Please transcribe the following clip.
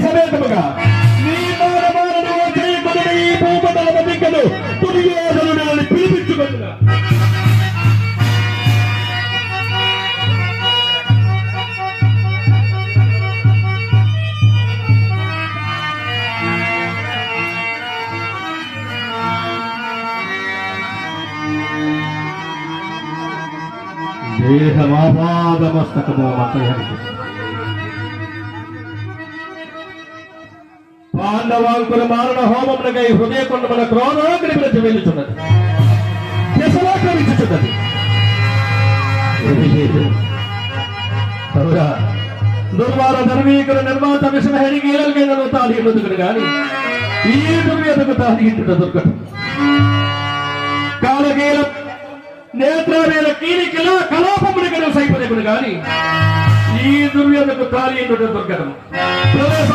సమేతముగా నీ మానవాలను చేయకుని ఈ భూపతల దిక్కను దుర్యోధనుడిని పిలిపించుకొనుగా. దేహమాపాదమస్తకము మంత్రహరికి పాండవాంకుల మారణ హోమమునకై హృదయకొండమున క్రోధాగ్ని విరచి వెళ్ళుచున్నది, దశలాక్రమించుచున్నది. దుర్వార ధర్మీకుల నిర్మాత విషమహరిగీలకైనను తాళి ఎన్నుదుకుడు గాని ఈ దుర్వేదకు తాళి ఇంటుట దొరకదు. కాలకీలం నేత్రావేల కీలికిలా కలాపమునికను సైపదకుడు గాని ఈ దుర్వేదకు తాళి ఇంటుట దొరకదు.